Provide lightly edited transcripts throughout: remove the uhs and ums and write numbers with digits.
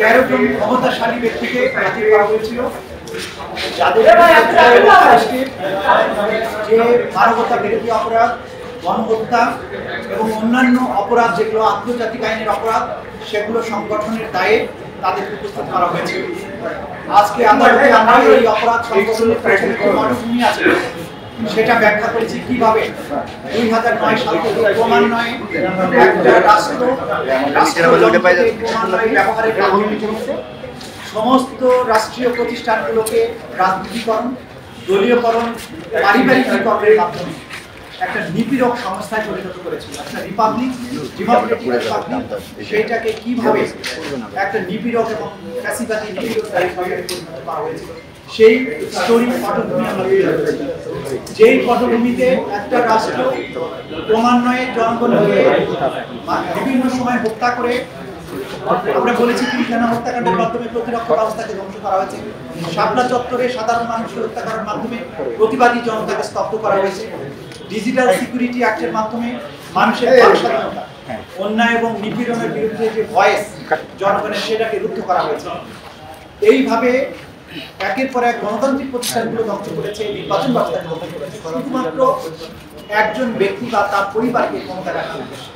13 জন ক্ষমতাশালী ব্যক্তিকে বাতিল করা হয়েছিল, যাদের যে মানবতা বিরোধী অপরাধ, গণহত্যা এবং অন্যান্য অপরাধ যেগুলো আন্তর্জাতিক আইনের অপরাধ, সেগুলো সংগঠনের দায়ে তাদেরকে উপস্থিত করা হয়েছে। আজকে আমরা এই অপরাধ সংগঠনের পেছনে যে পটভূমি আছে সেটা ব্যাখ্যা করেছি কিভাবে 2009 সাল থেকে ক্রমান্বয়ে একটা রাষ্ট্র ব্যবহারের মাধ্যমে সমস্ত রাষ্ট্রীয় প্রতিষ্ঠানগুলোকে রাজনীতিকরণ, দলীয়করণ, পারিবারিকীকরণের মাধ্যমে একটা নিপীড়ক সংস্থায় পরিণত করেছিল। একটা সেইটাকে কিভাবে একটা নিপীড়ক এবং ফ্যাসিবাদী নিপীড়ক পরিণত করা হয়েছিল সেই স্টোরি পটভূমি আমরা যেই পটভূমিতে একটা রাষ্ট্র ক্রমান্বয়ে জনগণকে বিভিন্ন সময় হত্যা করে, আমরা বলেছি পিলখানা হত্যাকাণ্ডের মাধ্যমে প্রতিরক্ষা ব্যবস্থাকে ধ্বংস করা হয়েছে, শাপলা চত্বরে সাধারণ মানুষকে হত্যা করার মাধ্যমে প্রতিবাদী জনতাকে স্তব্ধ করা হয়েছে, ডিজিটাল সিকিউরিটি অ্যাক্টের মাধ্যমে মানুষের স্বাধীনতা, অন্যায় এবং নিপীড়নের বিরুদ্ধে যে ভয়েস জনগণের সেটাকে রুদ্ধ করা হয়েছে। এইভাবে একের পর এক গণতান্ত্রিক প্রতিষ্ঠানগুলো ধ্বংস করেছে, নির্বাচন ব্যবস্থাকে ধ্বংস করেছে শুধুমাত্র একজন ব্যক্তি বা তার পরিবারকে ক্ষমতা রাখা উদ্দেশ্যে।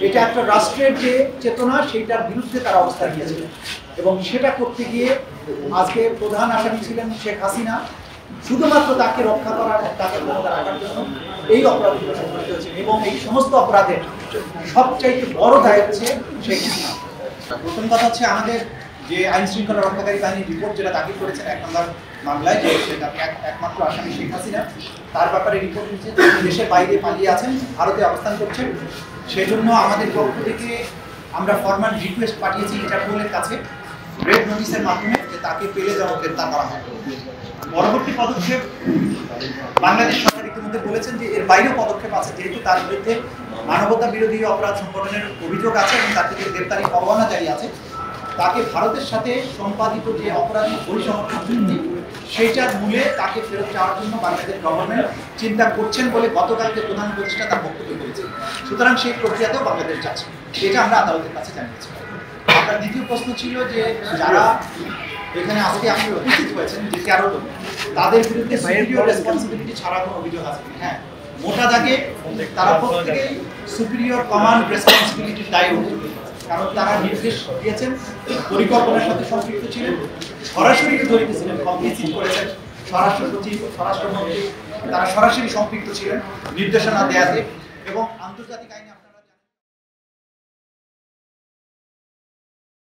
এটা একটা রাষ্ট্রের যে চেতনা সেইটার বিরুদ্ধে তারা অবস্থান নিয়েছিল এবং সেটা করতে গিয়ে আজকে প্রধান আসামি ছিলেন শেখ হাসিনা। শুধুমাত্র তাকে রক্ষা করার, তাকে ক্ষমতা রাখার জন্য এই অপরাধগুলো সংঘটিত হয়েছে এবং এই সমস্ত অপরাধের সবচাইতে বড় দায় হচ্ছে শেখ হাসিনা। প্রথম কথা হচ্ছে আমাদের যে আইন শৃঙ্খলা রক্ষাকারী বাহিনীর রিপোর্ট যেটা দাখিল করেছেন 1 নম্বর মামলায়, যে একমাত্র আসামি শেখ হাসিনা, তার ব্যাপারে রিপোর্ট হচ্ছে দেশের বাইরে পালিয়ে আছেন, ভারতে অবস্থান করছেন। সেই জন্য আমাদের পক্ষ থেকে আমরা ফরমাল রিকোয়েস্ট পাঠিয়েছি ইন্টারপোলের কাছে রেড নোটিশের মাধ্যমে যে তাকে পেলে যেন গ্রেপ্তার করা হয়। পরবর্তী পদক্ষেপ বাংলাদেশ সরকার ইতিমধ্যে বলেছেন যে এর বাইরেও পদক্ষেপ আছে, যেহেতু তার বিরুদ্ধে মানবতা বিরোধী অপরাধ সংগঠনের অভিযোগ আছে এবং তার থেকে গ্রেপ্তারি পরোয়ানা জারি আছে। তাকে ভারতের সাথে সম্পাদিত যে অপরাধী পরিসংখ্যান চুক্তি সেইটার মূলে তাকে ফেরত যাওয়ার জন্য বাংলাদেশ গভর্নমেন্ট চিন্তা করছেন বলে গতকালকে প্রধান উপদেষ্টা তার বক্তব্য করেছে। সুতরাং সেই প্রক্রিয়াতেও বাংলাদেশ যাচ্ছে, এটা আমরা আদালতের কাছে জানিয়েছি। আপনার দ্বিতীয় প্রশ্ন ছিল যে যারা এখানে আজকে আপনি উপস্থিত হয়েছেন যে 13 জন, তাদের বিরুদ্ধে সুপিরিয়র রেসপন্সিবিলিটি ছাড়া কোনো অভিযোগ আছে। হ্যাঁ, মোটা দাগে তারা প্রত্যেকেই সুপিরিয়র কমান্ড রেসপন্সিবিলিটির দায়ী হয়েছে, কারণ তারা নির্দেশ দিয়েছেন, পরিকল্পনার সাথে সম্পৃক্ত ছিলেন, সরাসরি জড়িত ছিলেন, কমপ্লিসিট করেছেন স্বরাষ্ট্র সচিব, স্বরাষ্ট্রমন্ত্রী, তারা সরাসরি সম্পৃক্ত ছিলেন নির্দেশনা দেয়াতে এবং আন্তর্জাতিক আইনে